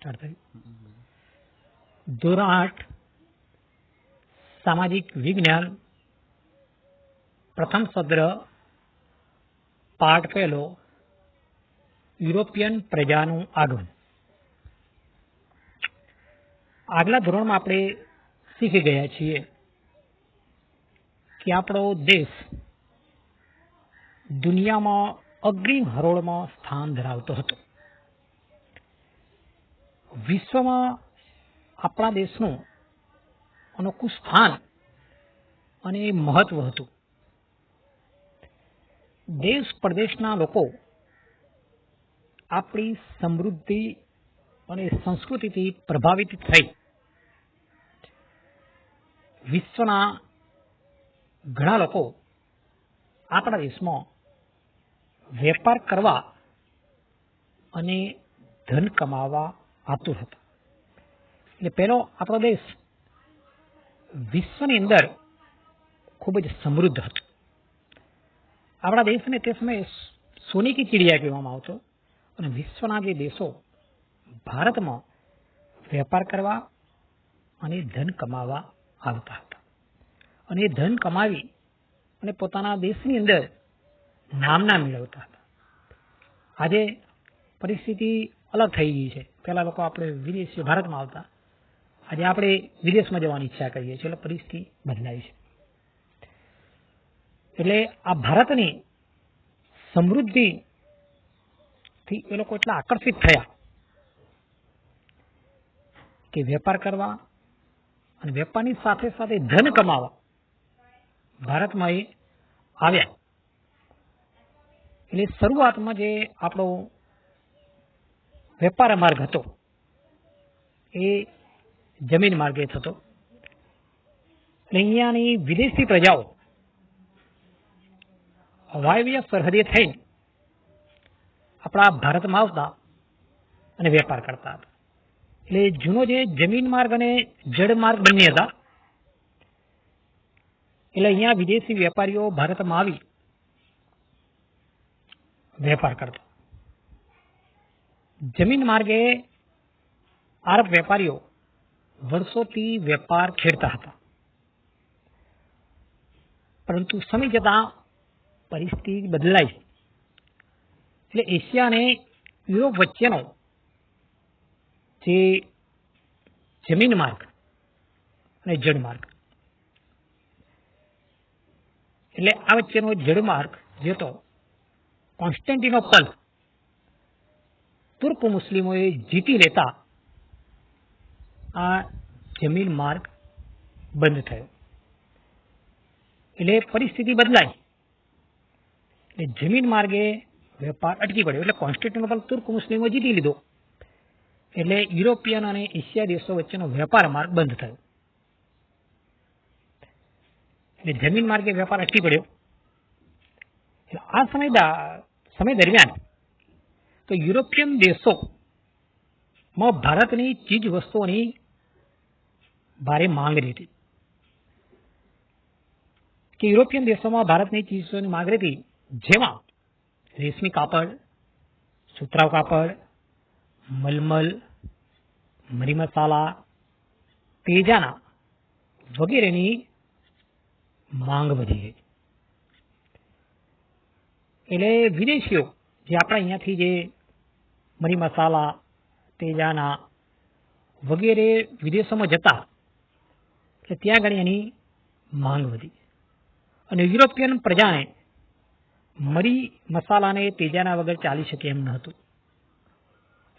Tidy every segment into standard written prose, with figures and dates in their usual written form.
Start થયું. ધોરણ 8 સામાજિક વિજ્ઞાન પ્રથમ સત્ર પાઠ પહેલો યુરોપિયન પ્રજાનું આગમન. આગલા ધોરણમાં આપણે શીખી ગયા છીએ કે આપણો દેશ દુનિયામાં અગ્રીમ હરોળમાં સ્થાન ધરાવતો હતો. વિશ્વમાં આપણા દેશનું અનોખું સ્થાન અને મહત્વ હતું. દેશ પ્રદેશના લોકો આપણી સમૃદ્ધિ અને સંસ્કૃતિથી પ્રભાવિત થઈ વિશ્વના ઘણા લોકો આપણા દેશમાં વેપાર કરવા અને ધન કમાવા આતુર હતા. એટલે પહેલો આપણો દેશ વિશ્વની અંદર ખૂબ જ સમૃદ્ધ હતો. આપણા દેશને તે સમયે સોની કી ચીડિયા કહેવામાં આવતો અને વિશ્વના જે દેશો ભારતમાં વેપાર કરવા અને ધન કમાવા આવતા હતા અને એ ધન કમાવી અને પોતાના દેશની અંદર નામના મેળવતા હતા. આજે પરિસ્થિતિ અલગ થઈ ગઈ છે. પહેલા લોકો આપણે વિદેશી ભારતમાં આવતા, આજે આપણે વિદેશમાં જવાની ઈચ્છા કરીએ છીએ, એટલે પરિસ્થિતિ બદલાઈ છે. એટલે આ ભારતની સમૃદ્ધિથી એ લોકો એટલા આકર્ષિત થયા કે વેપાર કરવા અને વેપારની સાથે સાથે ધન કમાવા ભારતમાં એ આવ્યા. એટલે શરૂઆતમાં જે આપણો વેપાર માર્ગ હતો એ જમીન માર્ગે થતો. અહીંયાની વિદેશી પ્રજાઓ વાયવ્ય સરહદે થઈને આપણા ભારતમાં આવતા અને વેપાર કરતા હતા. એટલે જૂનો જે જમીન માર્ગ અને જળ માર્ગ બંને હતા. એટલે અહીંયા વિદેશી વેપારીઓ ભારતમાં આવી વેપાર કરતા. જમીન માર્ગે આરબ વેપારીઓ વર્ષોથી વેપાર ખેડતા હતા. પરંતુ સમય જતાં પરિસ્થિતિ બદલાઈ. એટલે એશિયા અને યુરોપ વચ્ચેનો જે જમીન માર્ગ અને જળ માર્ગ, એટલે આ વચ્ચેનો જળમાર્ગ જે હતો કોન્સ્ટેન્ટિનોપલ તુર્ક મુસ્લિમોએ જીતી લેતા આ જમીન માર્ગ બંધ થયો. એટલે પરિસ્થિતિ બદલાઈ. એટલે જમીન માર્ગે વેપાર અટકી પડ્યો. એટલે કોન્સ્ટેન્ટિનોપલ તુર્ક મુસ્લિમો જીતી લીધો. એટલે યુરોપિયન અને એશિયા દેશો વચ્ચેનો વેપાર માર્ગ બંધ થયો. એટલે જમીન માર્ગે વેપાર અટકી પડ્યો. આ સમય દરમિયાન તો યુરોપિયન દેશોમાં ભારતની ચીજ વસ્તુઓની ભારે માંગ રહેતી. કે યુરોપિયન દેશોમાં ભારતની ચીજ વસ્તુઓની માંગ રહેતી, જેમાં રેશમી કાપડ, સુતરાઉ કાપડ, મલમલ, મરી મસાલા, તેજાના વગેરેની માંગ વધી ગઈ. એટલે વિદેશીઓ જે આપણા અહીંયાથી જે મરી મસાલા, તેજાના વગેરે વિદેશોમાં જતા, એટલે ત્યાં આગળ એની માંગ વધી. અને યુરોપિયન પ્રજાને મરી મસાલાને તેજાના વગર ચાલી શકે એમ ન હતું.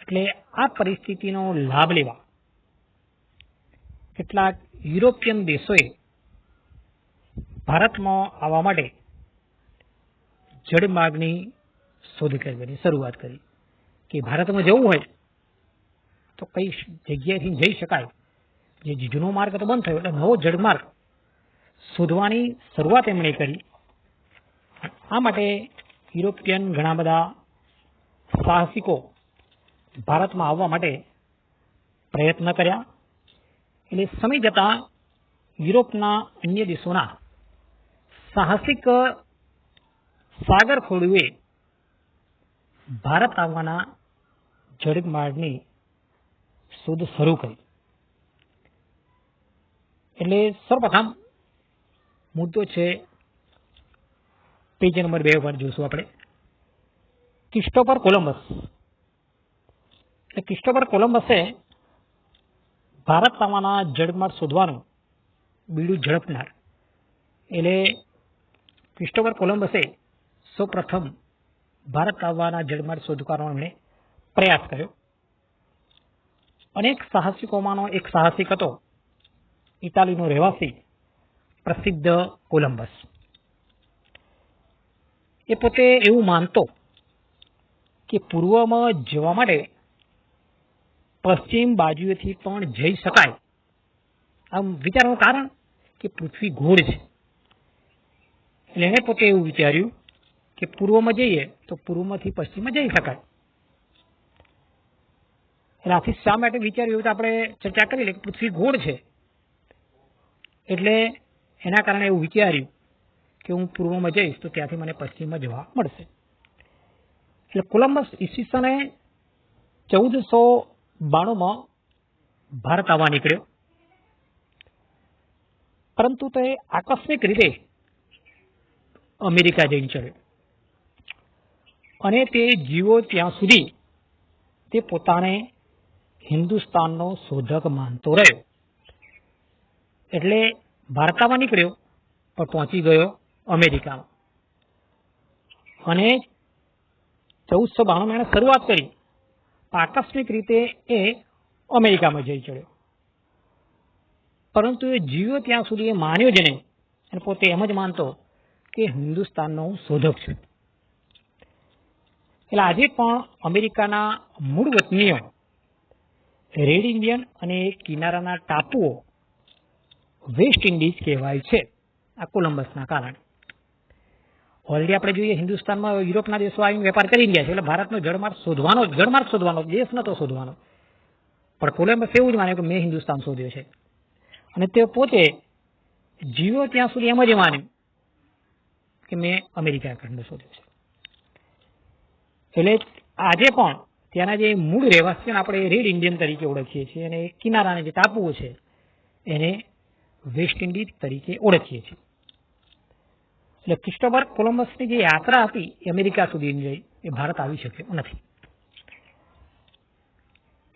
એટલે આ પરિસ્થિતિનો લાભ લેવા કેટલાક યુરોપિયન દેશોએ ભારતમાં આવવા માટે જળમાર્ગની શોધ કરવાની શરૂઆત કરી. કે ભારતમાં જવું હોય તો કઈ જગ્યાએથી જઈ શકાય. જે જૂનો માર્ગ તો બંધ થયો, એટલે નવો જળમાર્ગ શોધવાની શરૂઆત એમણે કરી. આ માટે યુરોપિયન ઘણા બધા સાહસિકો ભારતમાં આવવા માટે પ્રયત્ન કર્યા. એટલે સમય જતાં યુરોપના અન્ય દેશોના સાહસિક સાગર ખોડુએ ભારત આવવાના જળમાર્ગની શોધ શરૂ કરી. એટલે સર્વપ્રથમ મુદ્દો છે પેજ નંબર 2 પર જોશું આપણે. Christopher Columbus. એટલે ક્રિસ્ટોફર કોલંબસે ભારત આવવાના જળમાર્ગ શોધવાનું બીડું ઝડપનાર. એટલે ક્રિસ્ટોફર કોલંબસે સૌપ્રથમ ભારત આવવાના જળમાર્ગ શોધવાનો એમણે પ્રયાસ કર્યો. અનેક સાહસિકોમાંનો એક સાહસિક હતો ઇટાલીનો રહેવાસી પ્રસિદ્ધ કોલંબસ. એ પોતે એવું માનતો કે પૂર્વમાં જવા માટે પશ્ચિમ બાજુએથી પણ જઈ શકાય. આમ વિચારવાનું કારણ કે પૃથ્વી ગોળ છે. એટલે એણે પોતે એવું વિચાર્યું કે પૂર્વમાં જઈએ તો પૂર્વમાંથી પશ્ચિમમાં જઈ શકાય. એટલે આથી શા માટે વિચાર્યું તો આપણે ચર્ચા કરી લે કે પૃથ્વી ગોળ છે એટલે એના કારણે એવું વિચાર્યું કે હું પૂર્વમાં જઈશ તો ત્યાંથી મને પશ્ચિમમાં જવા મળશે. એટલે કોલંબસ ઈસવીસને 1492માં ભારત આવવા નીકળ્યો. પરંતુ તે આકસ્મિક રીતે અમેરિકા જઈને ચડ્યો અને તે જીવો ત્યાં સુધી તે પોતાને હિન્દુસ્તાનનો શોધક માનતો રહ્યો. એટલે ભારત આવવા નીકળ્યો પણ પહોંચી ગયો અમેરિકામાં અને 1492 એણે શરૂઆત કરી. આકસ્મિક રીતે એ અમેરિકામાં જઈ ચડ્યો. પરંતુ એ જીવ્યો ત્યાં સુધી એ માન્યો જ નહીં અને પોતે એમ જ માનતો કે હિન્દુસ્તાનનો હું શોધક છું. એટલે આજે પણ અમેરિકાના મૂળ વતનીઓ રેડ ઇન્ડિયન અને કિનારાના ટાપુઓ વેસ્ટ ઇન્ડિઝ કહેવાય છે આ કોલંબસના કારણે. ઓલરેડી આપણે જોઈએ હિન્દુસ્તાનમાં યુરોપના દેશો આવીને વેપાર કરી રહ્યા છે. એટલે ભારતનો જળમાર્ગ શોધવાનો દેશ નતો શોધવાનો. પણ કોલંબસ એવું જ માન્યું કે મેં હિન્દુસ્તાન શોધ્યો છે અને તે પોતે જીવ્યો ત્યાં સુધી એમ જ માન્યું કે મેં અમેરિકા ખંડ શોધ્યો છે. એટલે આજે પણ ત્યાંના જે મૂળ રહેવાસીઓને આપણે રેડ ઇન્ડિયન તરીકે ઓળખીએ છીએ અને કિનારાના જે ટાપુઓ છે એને વેસ્ટ ઇન્ડિઝ તરીકે ઓળખીએ છીએ. એટલે ક્રિસ્ટોફર કોલંબસની જે યાત્રા હતી એ અમેરિકા સુધી જઈ એ ભારત આવી શક્યો નથી.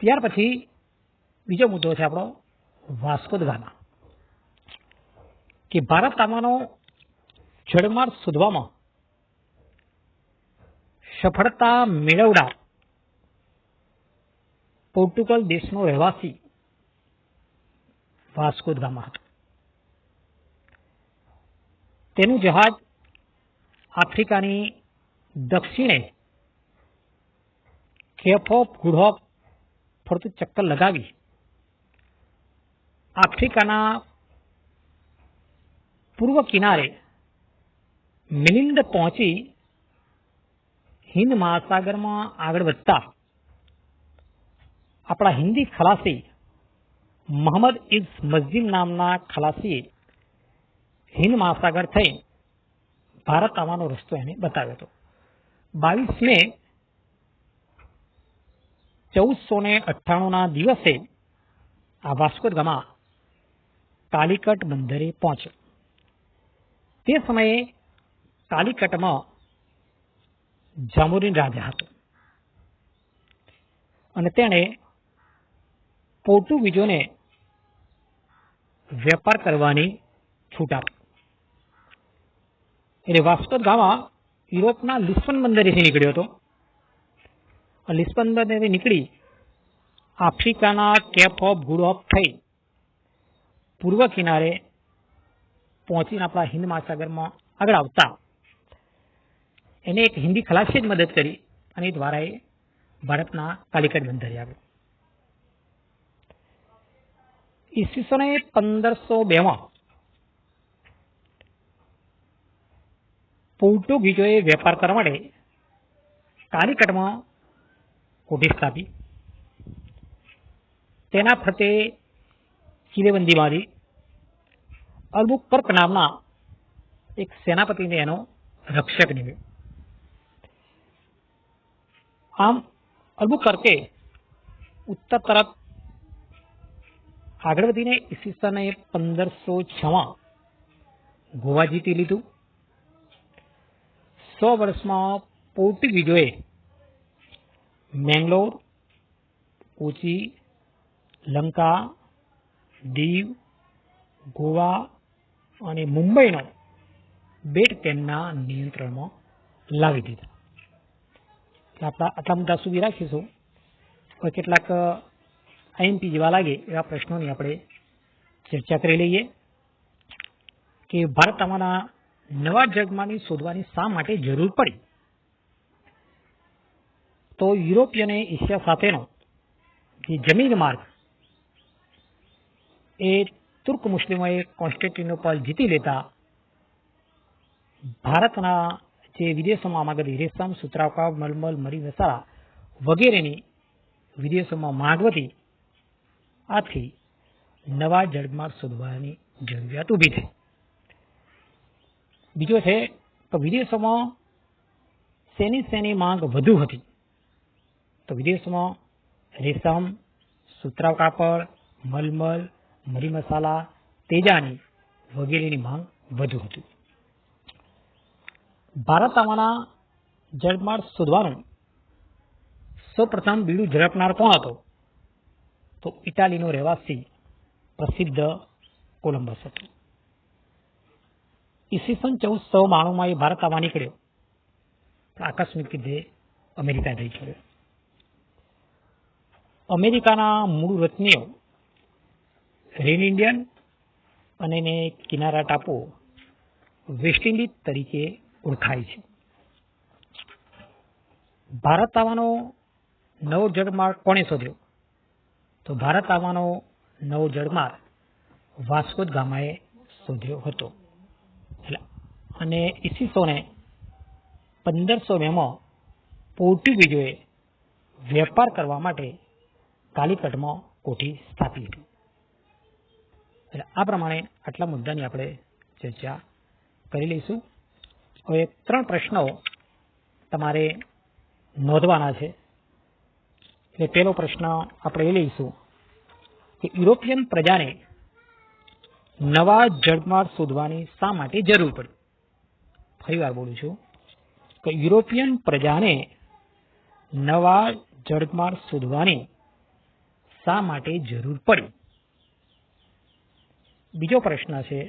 ત્યાર પછી બીજો મુદ્દો છે આપણો વાસ્કો દ ગામા. કે ભારત આવવાનો જળમાર્ગ શોધવામાં સફળતા મેળવનાર પોર્ટુગલ દેશનો રહેવાસી વાસ્કો દ ગામા હતો. તેનું જહાજ આફ્રિકાની દક્ષિણે કેપ ઓફ ગુડ હોપ ફરતું ચક્કર લગાવી આફ્રિકાના પૂર્વ કિનારે મિલિંદ પહોંચી હિન્દ મહાસાગરમાં આગળ વધતા આપણા હિન્દી ખલાસી મોહમ્મદ ઇબ્ન મસ્જિદ નામના ખલાસીએ હિન્દ મહાસાગર થઈ ભારત આવવાનો રસ્તો એને બતાવ્યો હતો. 22 મે 1498ના દિવસે આ વાસ્કો દ ગામા કાલિકટ બંદરે પહોંચ્યો. તે સમયે કાલિકટમાં જામોરીન રાજા હતો અને તેણે પોર્ટુગીઝોને વેપાર કરવાની છૂટ આપી. એટલે વાસ્કો દ ગામા યુરોપના લિસ્બન બંદરેથી નીકળ્યો હતો. લિસ્બન બંદરે નીકળી આફ્રિકાના કેપ ઓફ ગુડ હોપ થઈ પૂર્વ કિનારે પહોંચીને આપણા હિન્દ મહાસાગરમાં આગળ આવતા એને એક હિન્દી ખલાસીએ જ મદદ કરી અને એ દ્વારા એ ભારતના કાલિકટ બંદરે આવ્યો. ઈસવીસન 1502માં પોર્ટુગીઝોએ વેપાર કરવા માટે કાલિકટમાં કોઠી સ્થાપી. તેના ફરતે કિલ્લેબંધી બાંધી અલ્બુકર્ક નામના એક સેનાપતિને એનો રક્ષક નિમ્યો. આમ અલ્બુકર્કે ઉત્તર તરફ આગળ વધીને ઈસવીસન 1506 ગોવા જીતી લીધું. 100 વર્ષમાં પોર્ટુગીઝોએ મેંગલોર, કોચી, લંકા, દીવ, ગોવા અને મુંબઈનો બેટ તેમના નિયંત્રણમાં લાવી દીધા. આપણે આટલા મુદ્દા સુધી રાખીશું. હવે કેટલાક આઈએમપી જેવા લાગે એવા પ્રશ્નોની આપણે ચર્ચા કરી લઈએ કે ભારતમાંના નવા જળમાર્ગની શોધવાની શા માટે જરૂર પડી? તો યુરોપિય અને એશિયા સાથેનો જે જમીન માર્ગ એ તુર્ક મુસ્લિમોએ કોન્સ્ટેન્ટિનોપલ જીતી લેતા ભારતના જે વિદેશોમાં માગતી રેશમ, સુતરાઉ, મલમલ, મરી મસાલા વગેરેની વિદેશોમાં માંગ વધી. આથી નવા જળમાર્ગ શોધવાની જરૂરિયાત ઊભી થઈ. બીજો છે કે વિદેશોમાં શેની માંગ વધુ હતી? તો વિદેશમાં રેશમ, સુતરાઉ કાપડ, મલમલ, મરી મસાલા, તેજાની વગેરેની માંગ વધુ હતી. ભારતમાંના જળમાર્ગ શોધવાનું સૌપ્રથમ બીડું ઝડપનાર કોણ હતો? તો ઇટાલીનો રહેવાસી પ્રસિદ્ધ કોલંબસ હતો. ઈસવીસન 1492 એ ભારત આવવા નીકળ્યો, આકસ્મિક રીતે અમેરિકા જઈ ચડ્યો. અમેરિકાના મૂળ વતનીઓ રેન ઇન્ડિયન અને એને કિનારા ટાપુઓ વેસ્ટ ઇન્ડિઝ તરીકે ઓળખાય છે. ભારત આવવાનો નવો જળમાર્ગ કોણે શોધ્યો? તો ભારત આવવાનો નવો જળમાર્ગ વાસ્કો દ ગામાએ શોધ્યો હતો. અને ઈસવીસન 1502 પોર્ટુગીઝોએ વેપાર કરવા માટે કાલિકટમાં કોઠી સ્થાપી હતી. એટલે આ પ્રમાણે આટલા મુદ્દાની આપણે ચર્ચા કરી લઈશું. હવે 3 પ્રશ્નો તમારે નોંધવાના છે. એટલે પહેલો પ્રશ્ન આપણે એ લઈશું કે યુરોપિયન પ્રજાને નવા જળમાર્ગ શોધવાની શા માટે જરૂર પડી? ફરી વાર બોલું છું કે યુરોપિયન પ્રજાને નવા જળમાર્ગ શોધવાની શા માટે જરૂર પડી? બીજો પ્રશ્ન છે